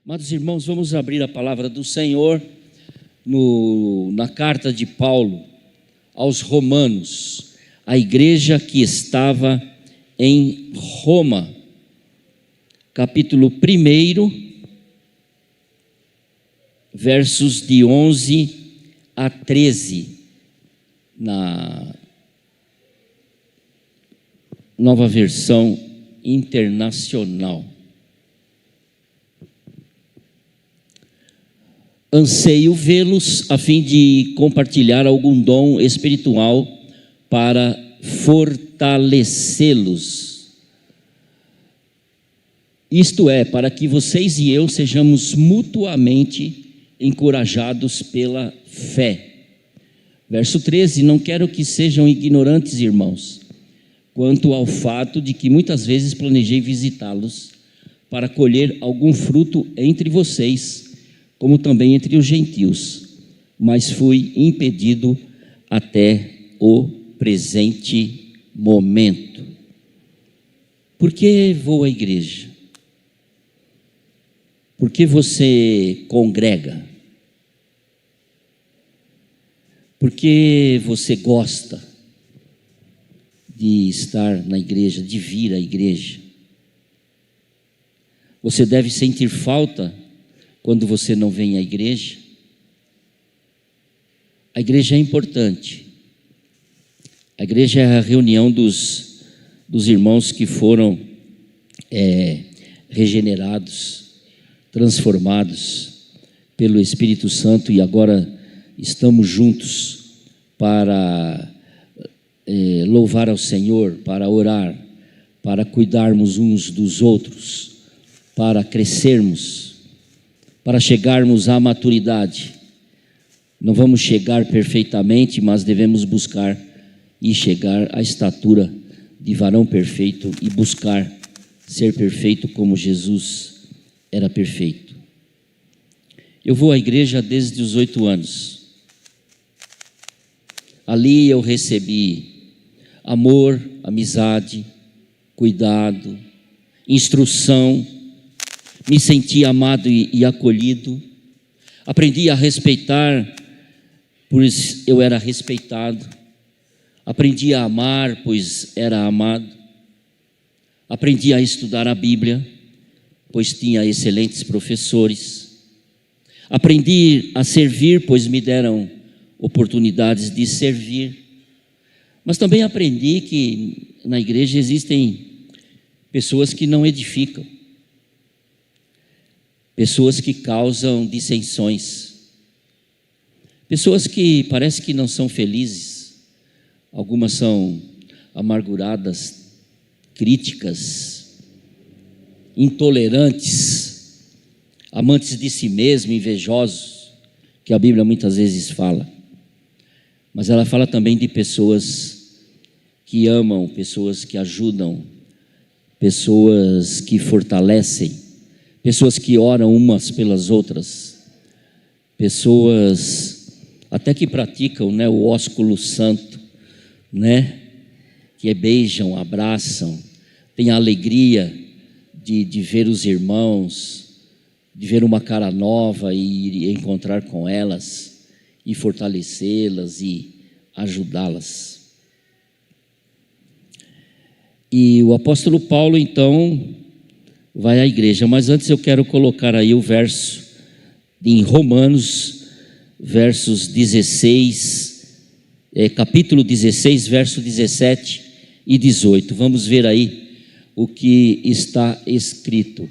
Amados irmãos, vamos abrir a palavra do Senhor na carta de Paulo aos Romanos, a igreja que estava em Roma, capítulo 1, versos de 11 a 13, na Nova Versão Internacional. Anseio vê-los a fim de compartilhar algum dom espiritual para fortalecê-los. Isto é, para que vocês e eu sejamos mutuamente encorajados pela fé. Verso 13: não quero que sejam ignorantes, irmãos, quanto ao fato de que muitas vezes planejei visitá-los para colher algum fruto entre vocês, como também entre os gentios, mas fui impedido até o presente momento. Por que vou à igreja? Por que você congrega? Por que você gosta de estar na igreja, de vir à igreja? Você deve sentir falta quando você não vem à igreja. A igreja é importante. A igreja é a reunião dos irmãos que foram regenerados, transformados pelo Espírito Santo, e agora estamos juntos para louvar ao Senhor, para orar, para cuidarmos uns dos outros, para crescermos, para chegarmos à maturidade. Não vamos chegar perfeitamente, mas devemos buscar e chegar à estatura de varão perfeito e buscar ser perfeito como Jesus era perfeito. Eu vou à igreja desde os 8 anos. Ali eu recebi amor, amizade, cuidado, instrução. Me senti amado e acolhido. Aprendi a respeitar, pois eu era respeitado. Aprendi a amar, pois era amado. Aprendi a estudar a Bíblia, pois tinha excelentes professores. Aprendi a servir, pois me deram oportunidades de servir. Mas também aprendi que na igreja existem pessoas que não edificam, pessoas que causam dissensões, pessoas que parece que não são felizes. Algumas são amarguradas, críticas, intolerantes, amantes de si mesmo, invejosos, que a Bíblia muitas vezes fala. Mas ela fala também de pessoas que amam, pessoas que ajudam, pessoas que fortalecem, pessoas que oram umas pelas outras, pessoas até que praticam, o ósculo santo, que beijam, abraçam, têm a alegria de ver os irmãos, de ver uma cara nova e encontrar com elas, e fortalecê-las e ajudá-las. E o apóstolo Paulo, então, vai à igreja, mas antes eu quero colocar aí o verso em Romanos, versos 16, capítulo 16, verso 17 e 18. Vamos ver aí o que está escrito.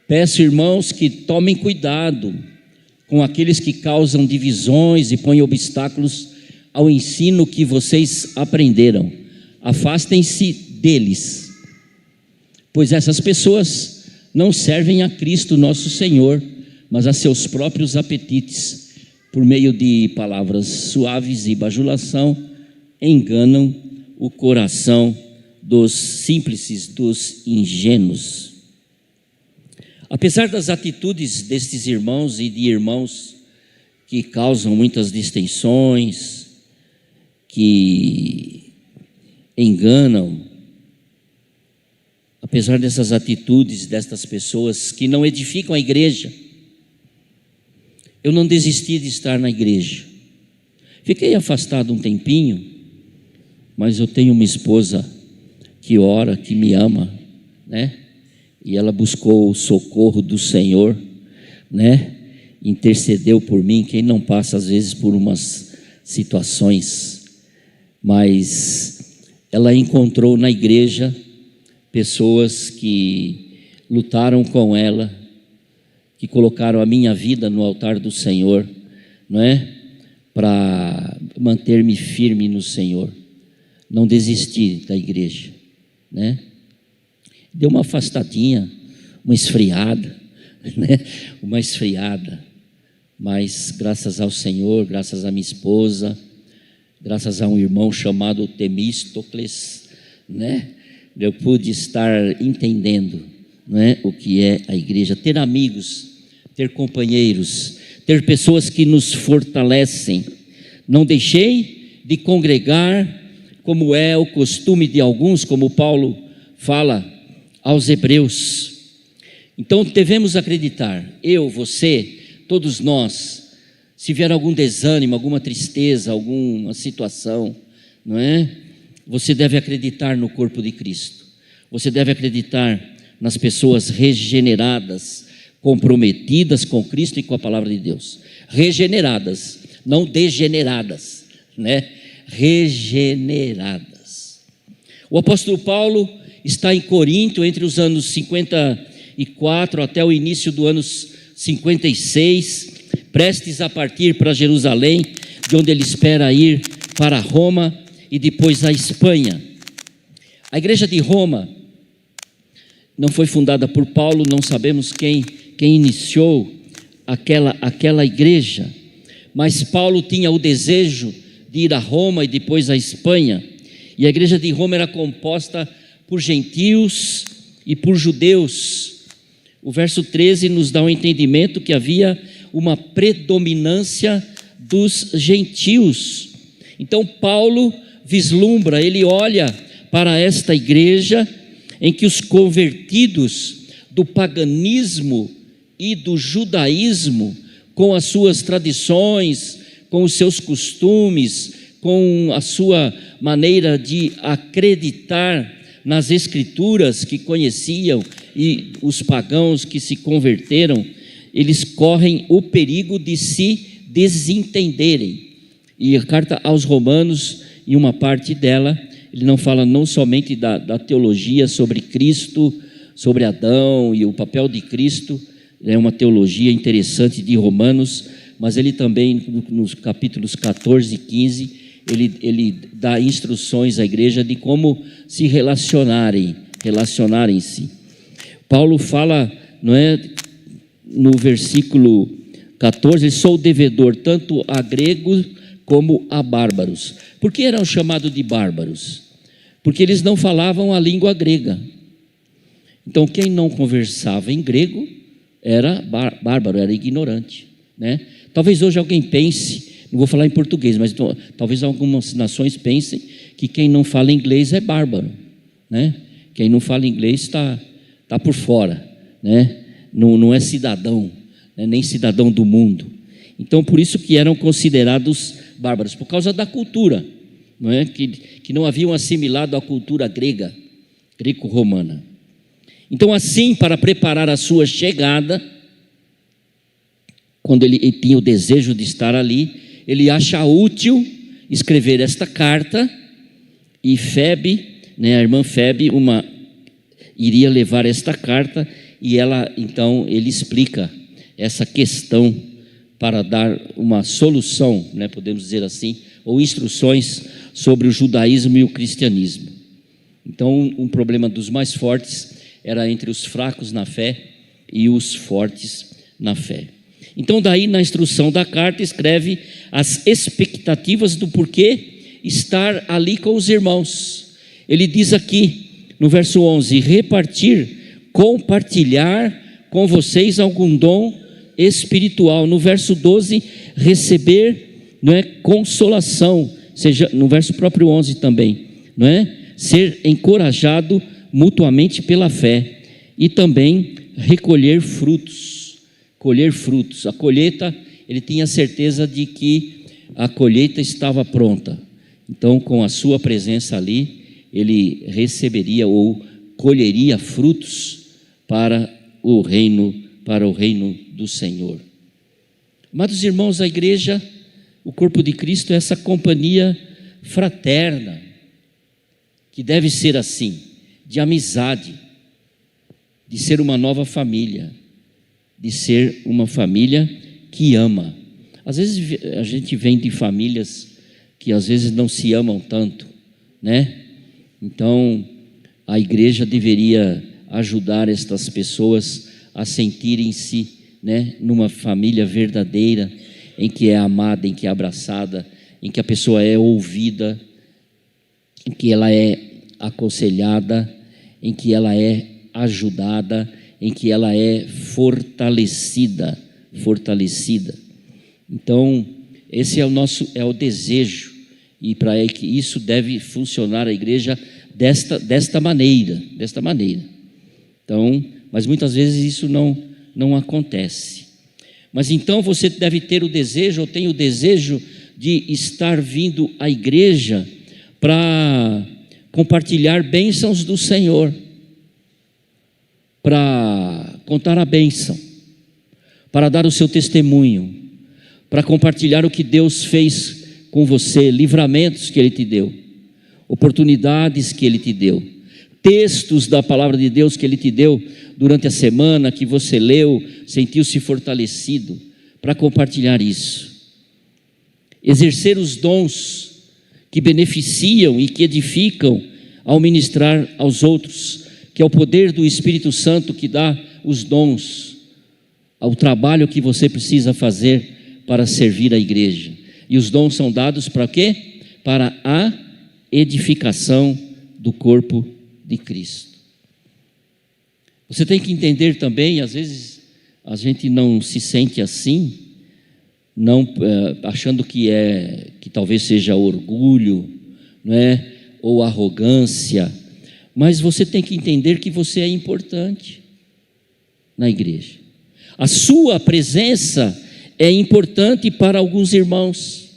Peço, irmãos, que tomem cuidado com aqueles que causam divisões e põem obstáculos ao ensino que vocês aprenderam. Afastem-se deles, pois essas pessoas não servem a Cristo nosso Senhor, mas a seus próprios apetites. Por meio de palavras suaves e bajulação, enganam o coração dos simples, dos ingênuos. Apesar das atitudes destes irmãos e de irmãos que causam muitas distensões, que enganam, apesar dessas atitudes destas pessoas que não edificam a igreja, eu não desisti de estar na igreja. Fiquei afastado um tempinho, mas eu tenho uma esposa que ora, que me ama, né? E ela buscou o socorro do Senhor, né? Intercedeu por mim. Quem não passa às vezes por umas situações, mas ela encontrou na igreja pessoas que lutaram com ela, que colocaram a minha vida no altar do Senhor, não é? Para manter-me firme no Senhor, não desistir da igreja, né? Deu uma afastadinha, uma esfriada, né? Uma esfriada, mas graças ao Senhor, graças à minha esposa, graças a um irmão chamado Temístocles, né? Eu pude estar entendendo, né, o que é a igreja, ter amigos, ter companheiros, ter pessoas que nos fortalecem. Não deixei de congregar, como é o costume de alguns, como Paulo fala aos Hebreus. Então devemos acreditar, eu, você, todos nós, se vier algum desânimo, alguma tristeza, alguma situação, não é? Você deve acreditar no corpo de Cristo, você deve acreditar nas pessoas regeneradas, comprometidas com Cristo e com a palavra de Deus, regeneradas, não degeneradas, né? Regeneradas. O apóstolo Paulo está em Corinto entre os anos 54 até o início do ano 56, prestes a partir para Jerusalém, de onde ele espera ir para Roma e depois a Espanha. A igreja de Roma não foi fundada por Paulo, não sabemos quem iniciou aquela igreja, mas Paulo tinha o desejo de ir a Roma e depois a Espanha, e a igreja de Roma era composta por gentios e por judeus. O verso 13 nos dá um entendimento que havia uma predominância dos gentios. Então Paulo vislumbra, ele olha para esta igreja em que os convertidos do paganismo e do judaísmo, com as suas tradições, com os seus costumes, com a sua maneira de acreditar nas escrituras que conheciam, e os pagãos que se converteram, eles correm o perigo de se desentenderem. E a carta aos Romanos, em uma parte dela, ele não fala não somente da teologia sobre Cristo, sobre Adão e o papel de Cristo, é uma teologia interessante de Romanos, mas ele também, nos capítulos 14 e 15, ele dá instruções à igreja de como se relacionarem-se. Paulo fala, não é, no versículo 14, sou devedor tanto a gregos como a bárbaros. Por que eram chamados de bárbaros? Porque eles não falavam a língua grega. Então quem não conversava em grego era bárbaro, era ignorante, né? Talvez hoje alguém pense, não vou falar em português, mas talvez algumas nações pensem que quem não fala inglês é bárbaro, né? Quem não fala inglês está por fora, né? Não é cidadão, né? Nem cidadão do mundo. Então por isso que eram considerados bárbaros, por causa da cultura, não é? Que não haviam assimilado a cultura grega, greco-romana. Então assim, para preparar a sua chegada, quando ele tinha o desejo de estar ali, ele acha útil escrever esta carta, e Febe, né, a irmã Febe, iria levar esta carta, e então ele explica essa questão para dar uma solução, né, podemos dizer assim, ou instruções sobre o judaísmo e o cristianismo. Então um problema dos mais fortes era entre os fracos na fé e os fortes na fé. Então daí na instrução da carta escreve as expectativas do porquê estar ali com os irmãos. Ele diz aqui no verso 11, compartilhar com vocês algum dom espiritual. No verso 12, receber, não é, consolação, seja no verso próprio 11 também, não é? Ser encorajado mutuamente pela fé, e também recolher frutos. Colher frutos. A colheita ele tinha certeza de que a colheita estava pronta. Então, com a sua presença ali, ele receberia ou colheria frutos para o reino do Senhor. Amados irmãos, a igreja, o corpo de Cristo, é essa companhia fraterna, que deve ser assim, de amizade, de ser uma nova família, de ser uma família que ama. Às vezes a gente vem de famílias que às vezes não se amam tanto, né? Então a igreja deveria ajudar estas pessoas a sentirem-se, né, numa família verdadeira, em que é amada, em que é abraçada, em que a pessoa é ouvida, em que ela é aconselhada, em que ela é ajudada, em que ela é fortalecida. Então, esse é o desejo, e para que isso deve funcionar a igreja desta maneira. Então, mas muitas vezes isso não acontece. Mas então você deve ter o desejo, ou tem o desejo de estar vindo à igreja para compartilhar bênçãos do Senhor, para contar a bênção, para dar o seu testemunho, para compartilhar o que Deus fez com você, livramentos que Ele te deu, oportunidades que Ele te deu, textos da palavra de Deus que Ele te deu durante a semana, que você leu, sentiu-se fortalecido, para compartilhar isso. Exercer os dons que beneficiam e que edificam ao ministrar aos outros, que é o poder do Espírito Santo que dá os dons ao trabalho que você precisa fazer para servir a igreja. E os dons são dados para quê? Para a edificação do corpo de Cristo. Você tem que entender também, às vezes a gente não se sente assim, achando que talvez seja orgulho, não é? Ou arrogância, mas você tem que entender que você é importante na igreja. A sua presença é importante para alguns irmãos,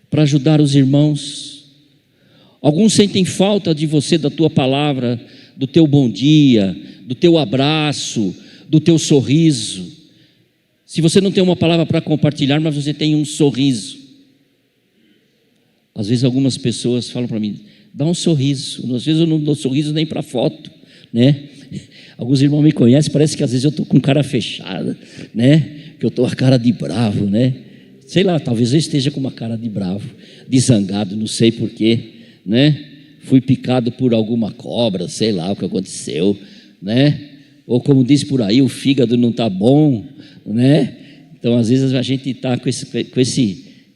para ajudar os irmãos. Alguns sentem falta de você, da tua palavra, do teu bom dia, do teu abraço, do teu sorriso. Se você não tem uma palavra para compartilhar, mas você tem um sorriso. Às vezes algumas pessoas falam para mim, dá um sorriso. Às vezes eu não dou sorriso nem para foto, né? Alguns irmãos me conhecem, parece que às vezes eu estou com cara fechada, né? Que eu estou a cara de bravo, né? Sei lá, talvez eu esteja com uma cara de bravo, de zangado, não sei porquê, né? Fui picado por alguma cobra, sei lá o que aconteceu, né? Ou como diz por aí, o fígado não está bom, né? Então às vezes a gente está com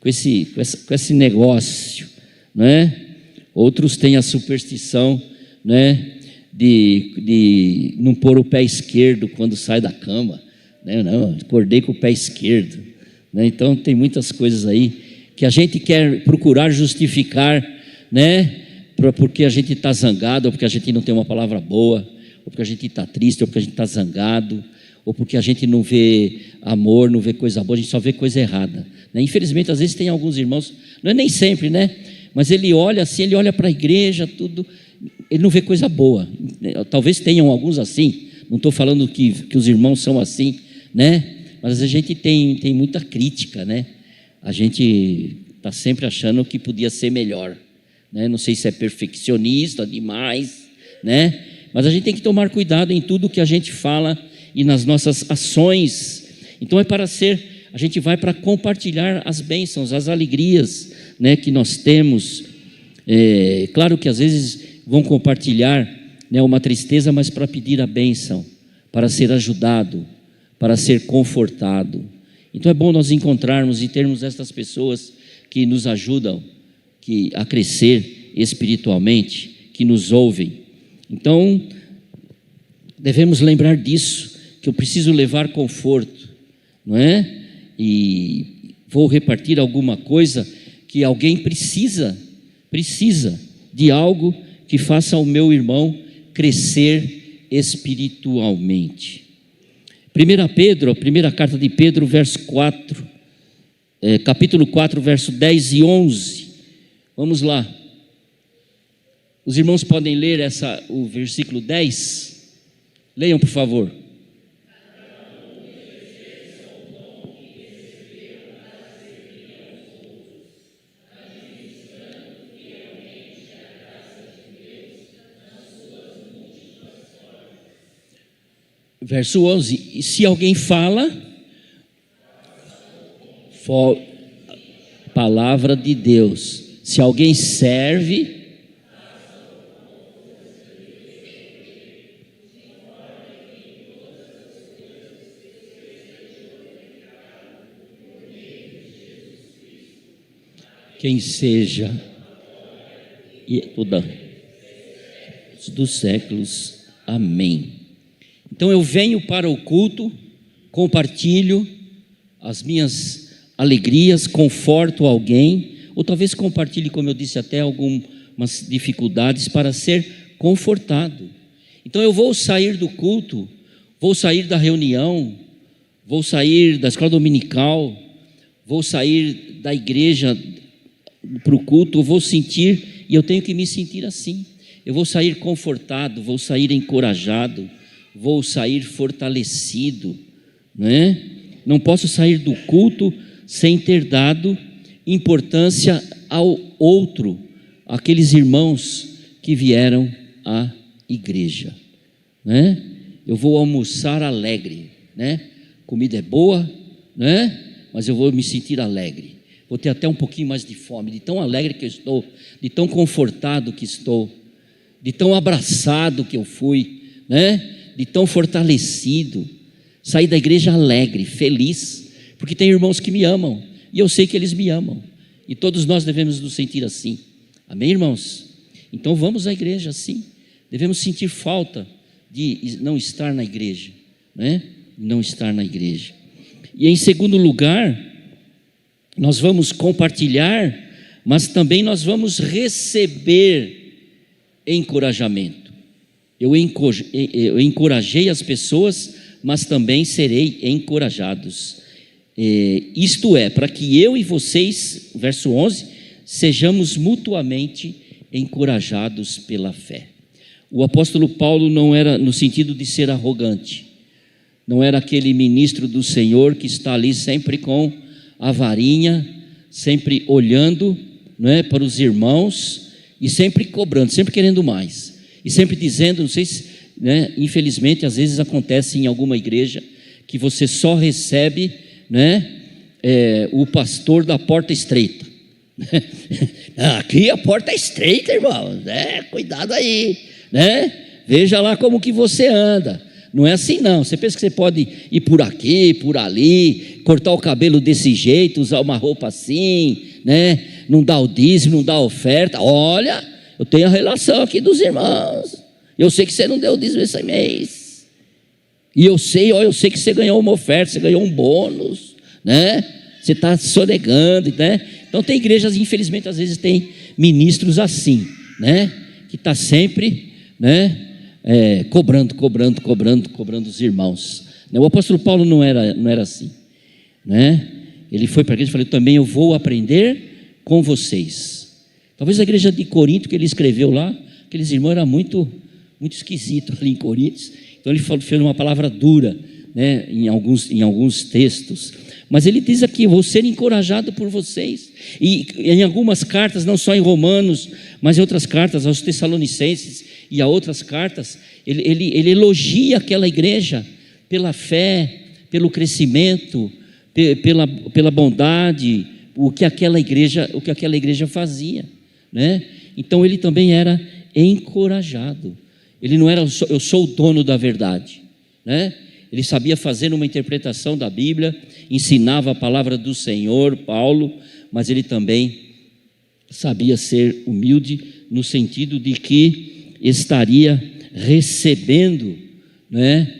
esse negócio, né? Outros têm a superstição, né, de não pôr o pé esquerdo quando sai da cama, né? Não, acordei com o pé esquerdo, né? Então tem muitas coisas aí que a gente quer procurar justificar, né? Porque a gente está zangado, ou porque a gente não tem uma palavra boa, ou porque a gente está triste, ou porque a gente está zangado, ou porque a gente não vê amor, não vê coisa boa, a gente só vê coisa errada, né? Infelizmente, às vezes tem alguns irmãos, não é nem sempre, né? Mas ele olha assim, ele olha para a igreja, tudo, ele não vê coisa boa. Talvez tenham alguns assim, não estou falando que os irmãos são assim, né? Mas a gente tem muita crítica, né? A gente está sempre achando que podia ser melhor, né? Não sei se é perfeccionista demais, né? Mas a gente tem que tomar cuidado em tudo que a gente fala e nas nossas ações. Então a gente vai para compartilhar as bênçãos, as alegrias, né, que nós temos. Claro que às vezes vão compartilhar, né, uma tristeza, mas para pedir a bênção, para ser ajudado, para ser confortado. Então é bom nós encontrarmos e termos essas pessoas que nos ajudam a crescer espiritualmente, que nos ouvem. Então devemos lembrar disso, que eu preciso levar conforto, não é? E vou repartir alguma coisa que alguém precisa de algo que faça o meu irmão crescer espiritualmente. Pedro, a primeira carta de Pedro, verso 4, capítulo 4, verso 10 e 11. Vamos lá. Os irmãos podem ler o versículo 10? Leiam, por favor. Verso 11, e se alguém fala, palavra de Deus. Se alguém serve, quem seja, e toda dos séculos, amém. Então eu venho para o culto, compartilho as minhas alegrias, conforto alguém, ou talvez compartilhe, como eu disse, até algumas dificuldades para ser confortado. Então eu vou sair do culto, vou sair da reunião, vou sair da escola dominical, vou sair da igreja para o culto, eu vou sentir, e eu tenho que me sentir assim. Eu vou sair confortado, vou sair encorajado, vou sair fortalecido, né? Não posso sair do culto sem ter dado importância ao outro, aqueles irmãos que vieram à igreja, né? Eu vou almoçar alegre, né? Comida é boa, né? Mas eu vou me sentir alegre, vou ter até um pouquinho mais de fome, de tão alegre que eu estou, de tão confortado que estou, de tão abraçado que eu fui, né? De tão fortalecido, sair da igreja alegre, feliz, porque tem irmãos que me amam, e eu sei que eles me amam, e todos nós devemos nos sentir assim, amém, irmãos? Então vamos à igreja assim, devemos sentir falta de não estar na igreja, né? Não estar na igreja. E em segundo lugar, nós vamos compartilhar, mas também nós vamos receber encorajamento. Eu encorajei as pessoas, mas também serei encorajados. Isto é, para que eu e vocês, verso 11, sejamos mutuamente encorajados pela fé. O apóstolo Paulo não era no sentido de ser arrogante, não era aquele ministro do Senhor que está ali sempre com a varinha, sempre olhando, não é, para os irmãos e sempre cobrando, sempre querendo mais. E sempre dizendo, não sei se, né, infelizmente, às vezes acontece em alguma igreja, que você só recebe, né, o pastor da porta estreita. Aqui a porta é estreita, irmão, né? Cuidado aí, né? Veja lá como que você anda. Não é assim não, você pensa que você pode ir por aqui, por ali, cortar o cabelo desse jeito, usar uma roupa assim, né? Não dá o dízimo, não dá a oferta. Olha, eu tenho a relação aqui dos irmãos, eu sei que você não deu o dízimo esse mês, e eu sei que você ganhou uma oferta, você ganhou um bônus, né? Você está sonegando, né? Então tem igrejas, infelizmente, às vezes tem ministros assim, né? Que está sempre, né? Cobrando os irmãos. O apóstolo Paulo não era assim, né? Ele foi para a igreja e falou: também eu vou aprender com vocês. Talvez a igreja de Corinto que ele escreveu lá, aqueles irmãos eram muito esquisitos ali em Corinto, então ele fez uma palavra dura, né, em alguns textos, mas ele diz aqui: vou ser encorajado por vocês, e em algumas cartas, não só em Romanos, mas em outras cartas aos Tessalonicenses e a outras cartas, ele elogia aquela igreja pela fé, pelo crescimento, pela bondade, o que aquela igreja fazia, né? Então ele também era encorajado. Ele não era eu sou o dono da verdade, né? Ele sabia fazer uma interpretação da Bíblia, ensinava a palavra do Senhor, Paulo, mas ele também sabia ser humilde no sentido de que estaria recebendo, né,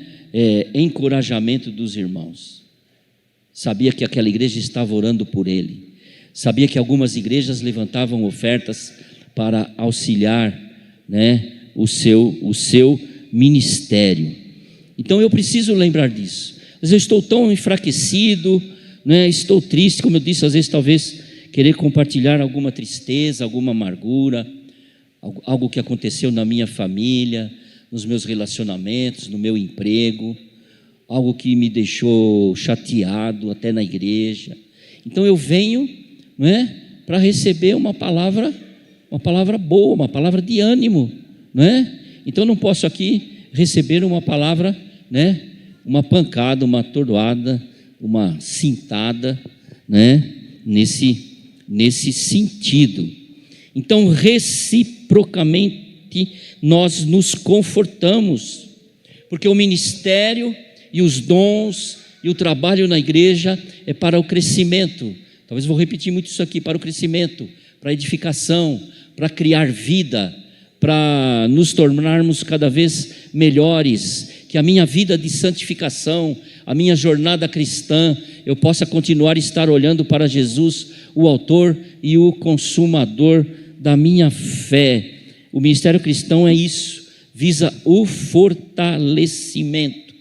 encorajamento dos irmãos. Sabia que aquela igreja estava orando por ele, sabia que algumas igrejas levantavam ofertas para auxiliar, né, o seu ministério. Então eu preciso lembrar disso. Às vezes eu estou tão enfraquecido, né? Estou triste, como eu disse, às vezes talvez querer compartilhar alguma tristeza, alguma amargura, algo que aconteceu na minha família, nos meus relacionamentos, no meu emprego, algo que me deixou chateado até na igreja. Então eu venho, não é, para receber uma palavra boa, uma palavra de ânimo, não é? Então eu não posso aqui receber uma palavra, né, uma pancada, uma atordoada, uma cintada, né, nesse sentido. Então reciprocamente nós nos confortamos, porque o ministério e os dons e o trabalho na igreja é para o crescimento. Talvez vou repetir muito isso aqui: para o crescimento, para a edificação, para criar vida, para nos tornarmos cada vez melhores, que a minha vida de santificação, a minha jornada cristã, eu possa continuar a estar olhando para Jesus, o autor e o consumador da minha fé. O ministério cristão é isso, visa o fortalecimento.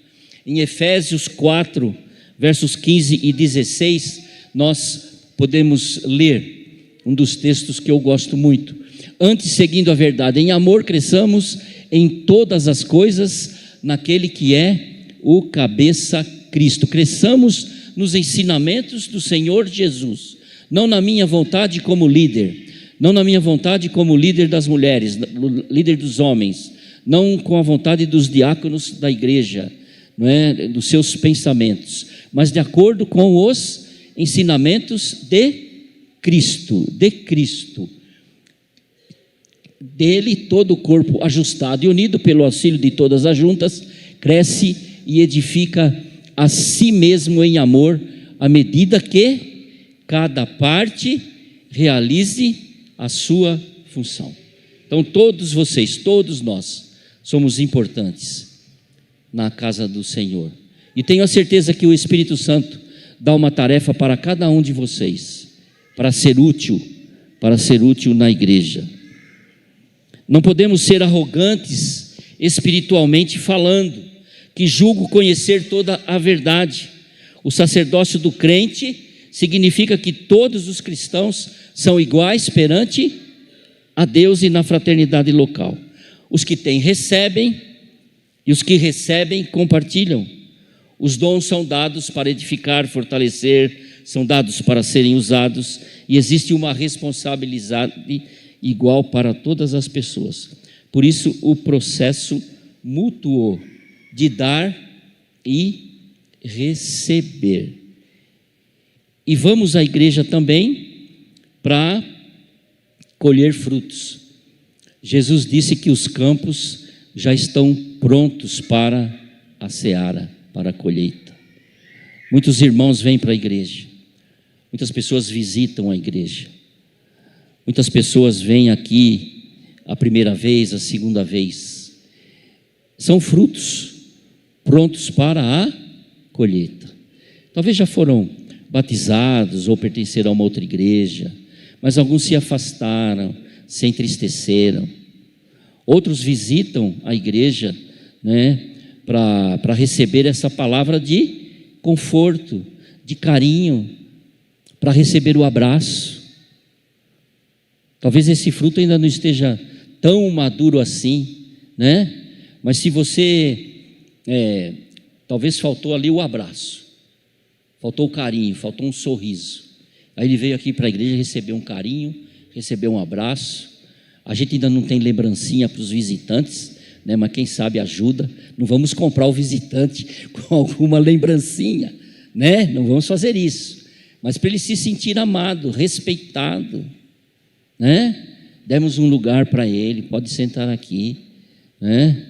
Em Efésios 4, versos 15 e 16, nós podemos ler um dos textos que eu gosto muito. Antes, seguindo a verdade, em amor cresçamos em todas as coisas naquele que é o cabeça Cristo. Cresçamos nos ensinamentos do Senhor Jesus, não na minha vontade como líder, não na minha vontade como líder das mulheres, líder dos homens, não com a vontade dos diáconos da igreja, não é, dos seus pensamentos, mas de acordo com os ensinamentos de Cristo. Dele todo o corpo ajustado e unido pelo auxílio de todas as juntas, cresce e edifica a si mesmo em amor, à medida que cada parte realize a sua função. Então todos vocês, todos nós, somos importantes na casa do Senhor, e tenho a certeza que o Espírito Santo dá uma tarefa para cada um de vocês, para ser útil na igreja. Não podemos ser arrogantes espiritualmente falando, que julgo conhecer toda a verdade. O sacerdócio do crente significa que todos os cristãos são iguais perante a Deus e na fraternidade local. Os que têm recebem, e os que recebem compartilham. Os dons são dados para edificar, fortalecer, são dados para serem usados, e existe uma responsabilidade igual para todas as pessoas. Por isso o processo mútuo de dar e receber. E vamos à igreja também para colher frutos. Jesus disse que os campos já estão prontos para a seara, para a colheita. Muitos irmãos vêm para a igreja, muitas pessoas visitam a igreja, muitas pessoas vêm aqui a primeira vez, a segunda vez. São frutos prontos para a colheita. Talvez já foram batizados ou pertenceram a uma outra igreja, mas alguns se afastaram, se entristeceram. Outros visitam a igreja, né, para receber essa palavra de conforto, de carinho, para receber o abraço. Talvez esse fruto ainda não esteja tão maduro assim, né? Mas se você, talvez faltou ali o abraço, faltou o carinho, faltou um sorriso. Aí ele veio aqui para a igreja receber um carinho, receber um abraço. A gente ainda não tem lembrancinha para os visitantes, né? Mas quem sabe ajuda. Não vamos comprar o visitante com alguma lembrancinha, né? Não vamos fazer isso. Mas para ele se sentir amado, respeitado, né? Demos um lugar para ele, pode sentar aqui, né?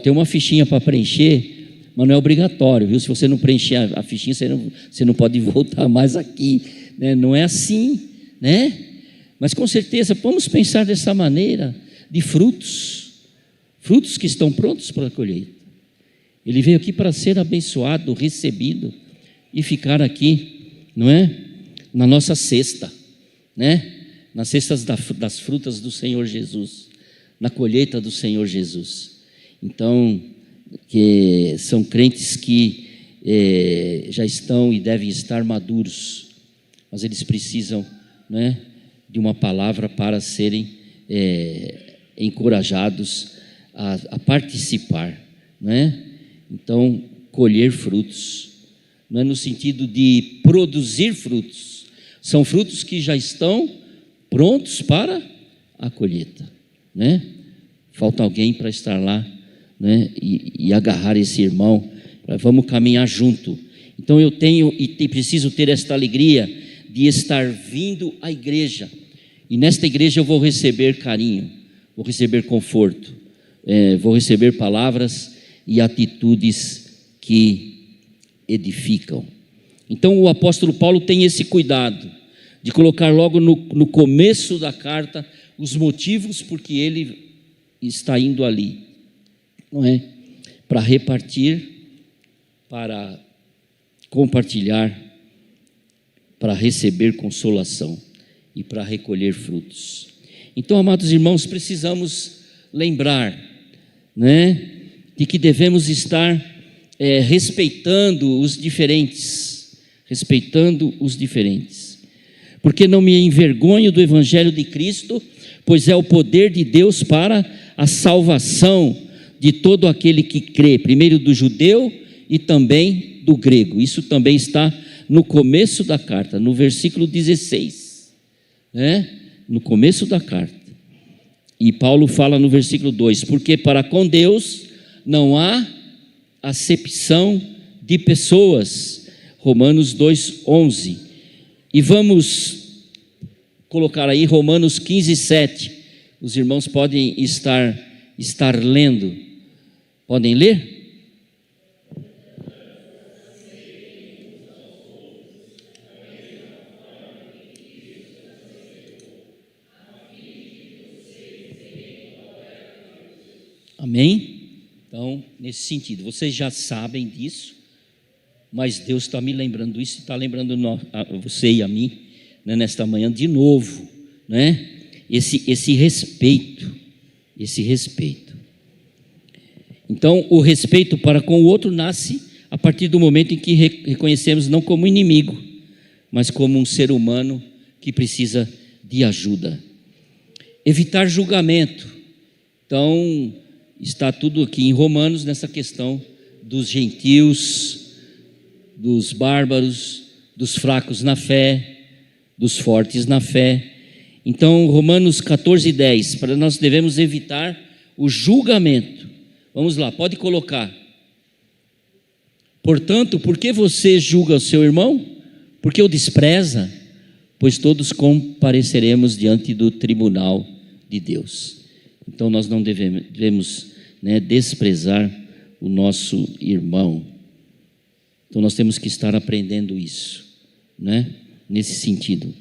Tem uma fichinha para preencher, mas não é obrigatório, viu? Se você não preencher a fichinha, você não pode voltar mais aqui, né? Não é assim, né? Mas com certeza vamos pensar dessa maneira, de frutos que estão prontos para a colheita. Ele veio aqui para ser abençoado, recebido e ficar aqui, não é? Na nossa cesta, né? Nas cestas das frutas do Senhor Jesus, na colheita do Senhor Jesus. Então, que são crentes que já estão e devem estar maduros, mas eles precisam, né, de uma palavra para serem encorajados a participar, né? Então, colher frutos, não é no sentido de produzir frutos, são frutos que já estão prontos para a colheita, né? Falta alguém para estar lá, né, e agarrar esse irmão, vamos caminhar junto. Então eu tenho e preciso ter esta alegria de estar vindo à igreja, e nesta igreja eu vou receber carinho, vou receber conforto, vou receber palavras e atitudes que edificam. Então o apóstolo Paulo tem esse cuidado de colocar logo no começo da carta os motivos por que ele está indo ali, não é? Para repartir, para compartilhar, para receber consolação e para recolher frutos. Então, amados irmãos, precisamos lembrar, né, de que devemos estar respeitando os diferentes, porque não me envergonho do evangelho de Cristo, pois é o poder de Deus para a salvação de todo aquele que crê, primeiro do judeu e também do grego. Isso também está no começo da carta, no versículo 16, né? No começo da carta. E Paulo fala no versículo 2: porque para com Deus não há acepção de pessoas. Romanos 2:11. E vamos colocar aí Romanos 15:7. Os irmãos podem estar lendo. Podem ler? Amém? Então, nesse sentido, vocês já sabem disso, mas Deus está me lembrando isso e está lembrando a você e a mim, né, nesta manhã de novo, né? Esse respeito. Então, o respeito para com o outro nasce a partir do momento em que reconhecemos não como inimigo, mas como um ser humano que precisa de ajuda. Evitar julgamento. Então, está tudo aqui em Romanos, nessa questão dos gentios, dos bárbaros, dos fracos na fé, dos fortes na fé. Então, Romanos 14:10, para nós devemos evitar o julgamento. Vamos lá, pode colocar. Portanto, por que você julga o seu irmão? Porque o despreza? Pois todos compareceremos diante do tribunal de Deus. Então nós não devemos, né, desprezar o nosso irmão. Então nós temos que estar aprendendo isso, né, nesse sentido.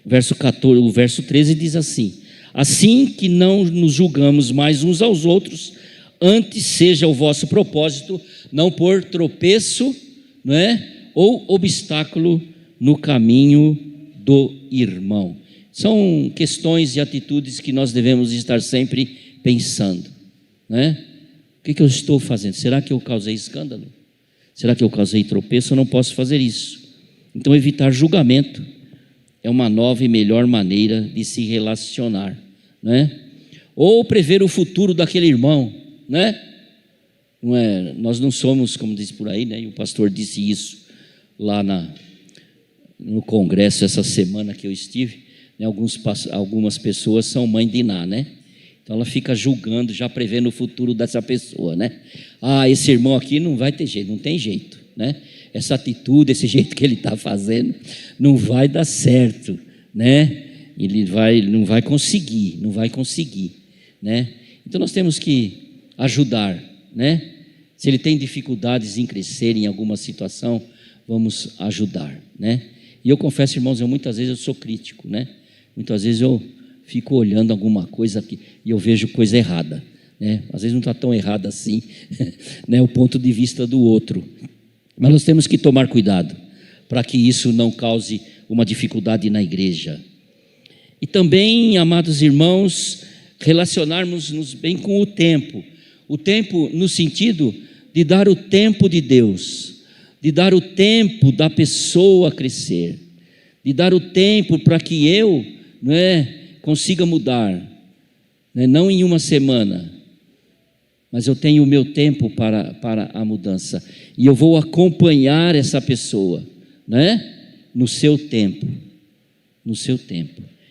O verso 13 diz assim: assim que não nos julgamos mais uns aos outros, antes seja o vosso propósito não pôr tropeço, né, ou obstáculo no caminho do irmão. São questões e atitudes que nós devemos estar sempre pensando, né? O que eu estou fazendo? Será que eu causei escândalo? Será que eu causei tropeço? Eu não posso fazer isso. Então, evitar julgamento é uma nova e melhor maneira de se relacionar, né? Ou prever o futuro daquele irmão, né? Nós não somos, como diz por aí, né? E o pastor disse isso lá no congresso essa semana que eu estive. Algumas pessoas são mãe de Iná, né? Então ela fica julgando, já prevendo o futuro dessa pessoa, né? Esse irmão aqui não vai ter jeito, não tem jeito, né? Essa atitude, esse jeito que ele está fazendo, não vai dar certo, né? Ele não vai conseguir, né? Então nós temos que ajudar, né? Se ele tem dificuldades em crescer em alguma situação, vamos ajudar, né? E eu confesso, irmãos, muitas vezes eu sou crítico, né? Muitas vezes eu fico olhando alguma coisa aqui e eu vejo coisa errada, né? Às vezes não está tão errada assim, né? O ponto de vista do outro. Mas nós temos que tomar cuidado para que isso não cause uma dificuldade na igreja. E também, amados irmãos, relacionarmos-nos bem com o tempo no sentido de dar o tempo de Deus. de dar o tempo da pessoa crescer, de dar o tempo para que eu, consiga mudar, não em uma semana, mas eu tenho o meu tempo para a mudança, e eu vou acompanhar essa pessoa, no seu tempo,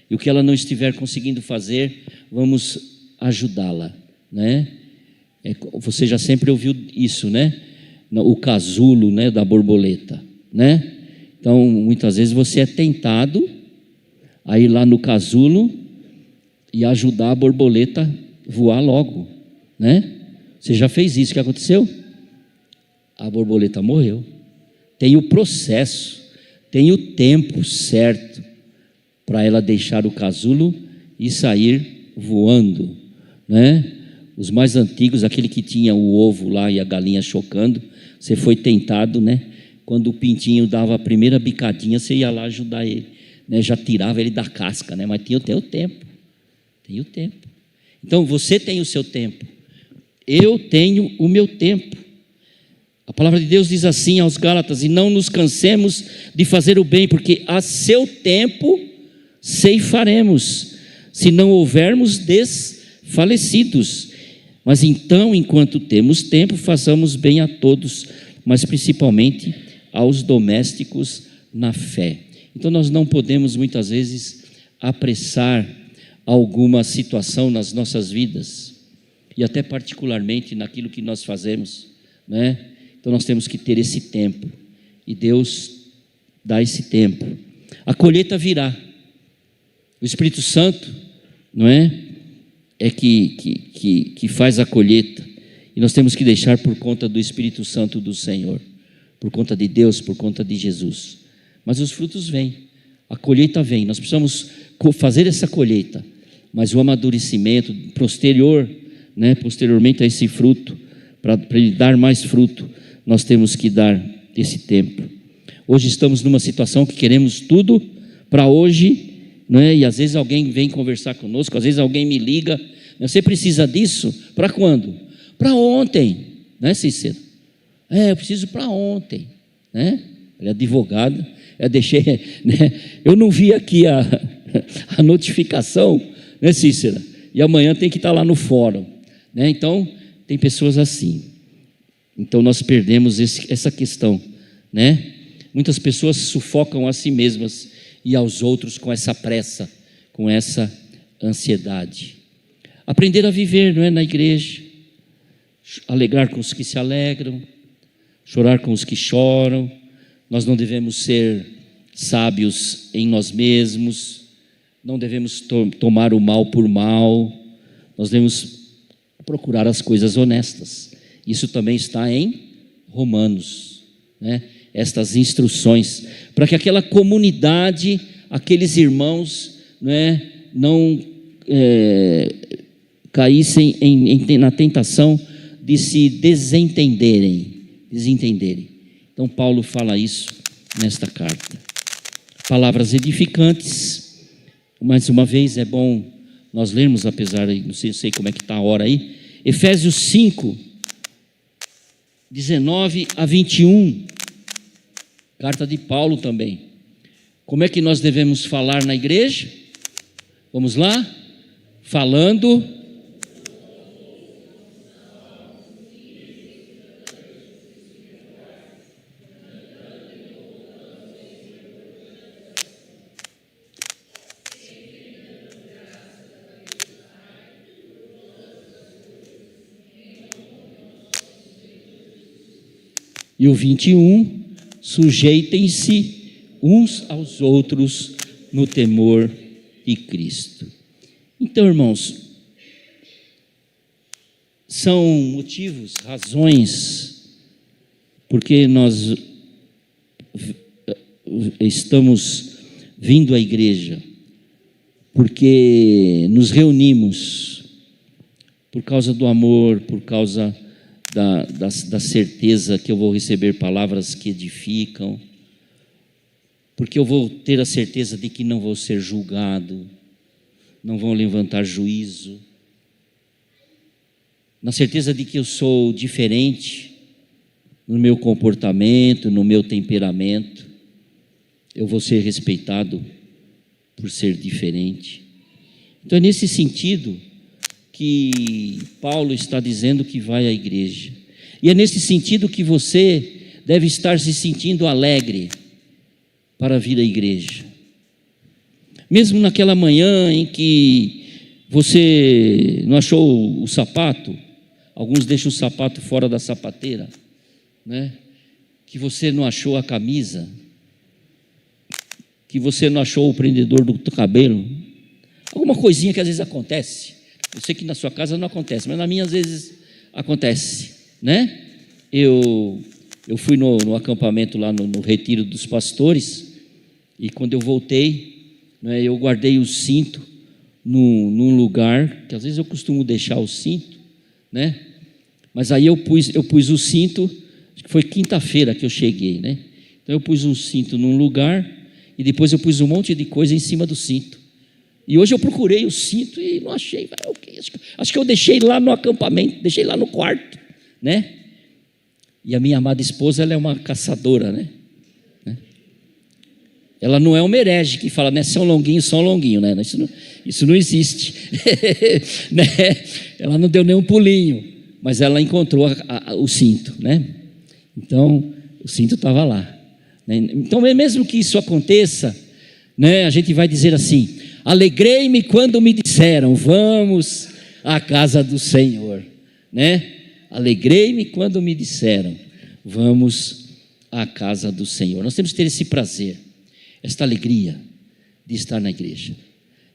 e o que ela não estiver conseguindo fazer, vamos ajudá-la, Você já sempre ouviu isso, o casulo, da borboleta, Então, muitas vezes você é tentado a ir lá no casulo e ajudar a borboleta a voar logo, Você já fez isso, o que aconteceu? A borboleta morreu. Tem o processo, tem o tempo certo para ela deixar o casulo e sair voando, Os mais antigos, aquele que tinha o ovo lá e a galinha chocando, você foi tentado, quando o pintinho dava a primeira bicadinha, você ia lá ajudar ele, já tirava ele da casca, mas tem o tempo, Então você tem o seu tempo, eu tenho o meu tempo. A palavra de Deus diz assim aos Gálatas: e não nos cansemos de fazer o bem, porque a seu tempo ceifaremos, se não houvermos desfalecidos. Mas então, enquanto temos tempo, façamos bem a todos, mas principalmente aos domésticos na fé. Então nós não podemos muitas vezes apressar alguma situação nas nossas vidas, e até particularmente naquilo que nós fazemos, Então nós temos que ter esse tempo, e Deus dá esse tempo. A colheita virá. O Espírito Santo, é que faz a colheita, e nós temos que deixar por conta do Espírito Santo do Senhor, por conta de Deus, por conta de Jesus. Mas os frutos vêm, a colheita vem, nós precisamos fazer essa colheita, mas o amadurecimento posteriormente a esse fruto, para ele dar mais fruto, nós temos que dar esse tempo. Hoje estamos numa situação que queremos tudo para hoje, e às vezes alguém vem conversar conosco, às vezes alguém me liga: você precisa disso? Para quando? Para ontem, Cícero? Eu preciso para ontem, Ela é advogada, eu não vi aqui a notificação, Cícera? E amanhã tem que estar lá no fórum, Então, tem pessoas assim. Então nós perdemos essa questão, Muitas pessoas sufocam a si mesmas e aos outros com essa pressa, com essa ansiedade. Aprender a viver, na igreja, alegrar com os que se alegram, chorar com os que choram. Nós não devemos ser sábios em nós mesmos, não devemos tomar o mal por mal, nós devemos procurar as coisas honestas. Isso também está em Romanos, Estas instruções, para que aquela comunidade, aqueles irmãos, não caíssem na tentação de se desentenderem. Então Paulo fala isso nesta carta. Palavras edificantes. Mais uma vez é bom nós lermos, apesar de não sei como é que está a hora aí, Efésios 5, 19 a 21, carta de Paulo também. Como é que nós devemos falar na igreja? Vamos lá? Falando e o 21, sujeitem-se uns aos outros no temor de Cristo. Então, irmãos, são motivos, razões, porque nós estamos vindo à igreja, porque nos reunimos por causa do amor, por causa da certeza que eu vou receber palavras que edificam, porque eu vou ter a certeza de que não vou ser julgado, não vão levantar juízo, na certeza de que eu sou diferente, no meu comportamento, no meu temperamento, eu vou ser respeitado por ser diferente. Então é nesse sentido que Paulo está dizendo que vai à igreja. E é nesse sentido que você deve estar se sentindo alegre para vir à igreja. Mesmo naquela manhã em que você não achou o sapato, alguns deixam o sapato fora da sapateira, né? Que você não achou a camisa, que você não achou o prendedor do cabelo, alguma coisinha que às vezes acontece. Eu sei que na sua casa não acontece, mas na minha às vezes acontece, né? Eu fui no acampamento lá no retiro dos pastores, e quando eu voltei, né, eu guardei o cinto num lugar, que às vezes eu costumo deixar o cinto, né? Mas aí eu pus o cinto, acho que foi quinta-feira que eu cheguei, né? Então eu pus um cinto num lugar, e depois eu pus um monte de coisa em cima do cinto. E hoje eu procurei o cinto e não achei. Acho que eu deixei lá no acampamento, deixei lá no quarto, né? E a minha amada esposa, ela é uma caçadora, né? Ela não é uma herege que fala, né, São Longuinho, né? Isso não existe. Né? Ela não deu nenhum pulinho, mas ela encontrou o cinto, né? Então, o cinto estava lá. Né? Então, mesmo que isso aconteça, né, a gente vai dizer assim: alegrei-me quando me disseram, vamos à casa do Senhor, né? Alegrei-me quando me disseram, vamos à casa do Senhor. Nós temos que ter esse prazer, esta alegria de estar na igreja.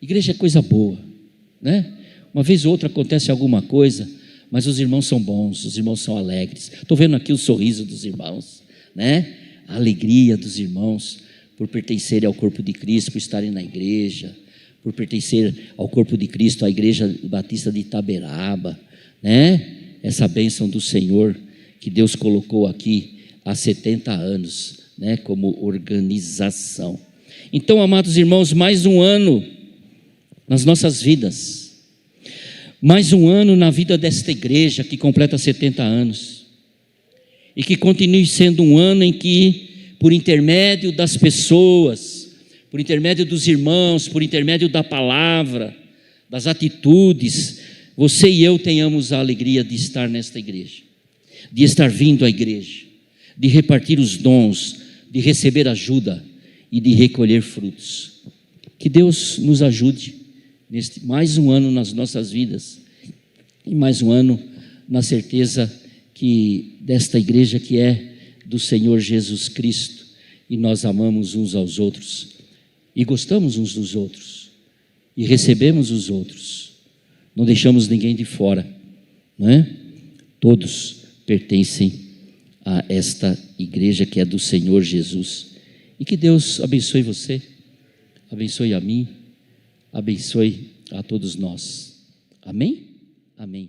Igreja é coisa boa, né? Uma vez ou outra acontece alguma coisa, mas os irmãos são bons, os irmãos são alegres. Estou vendo aqui o sorriso dos irmãos, né? A alegria dos irmãos por pertencerem ao corpo de Cristo, por estarem na igreja, por pertencer ao corpo de Cristo, à Igreja Batista de Itaberaba, né? Essa bênção do Senhor que Deus colocou aqui há 70 anos, né? Como organização. Então, amados irmãos, mais um ano nas nossas vidas, mais um ano na vida desta igreja que completa 70 anos, e que continue sendo um ano em que, por intermédio das pessoas, por intermédio dos irmãos, por intermédio da palavra, das atitudes, você e eu tenhamos a alegria de estar nesta igreja, de estar vindo à igreja, de repartir os dons, de receber ajuda e de recolher frutos. Que Deus nos ajude neste mais um ano nas nossas vidas, e mais um ano na certeza que desta igreja que é do Senhor Jesus Cristo, e nós amamos uns aos outros, e gostamos uns dos outros, e recebemos os outros, não deixamos ninguém de fora, não é? Todos pertencem a esta igreja que é do Senhor Jesus. E que Deus abençoe você, abençoe a mim, abençoe a todos nós. Amém? Amém.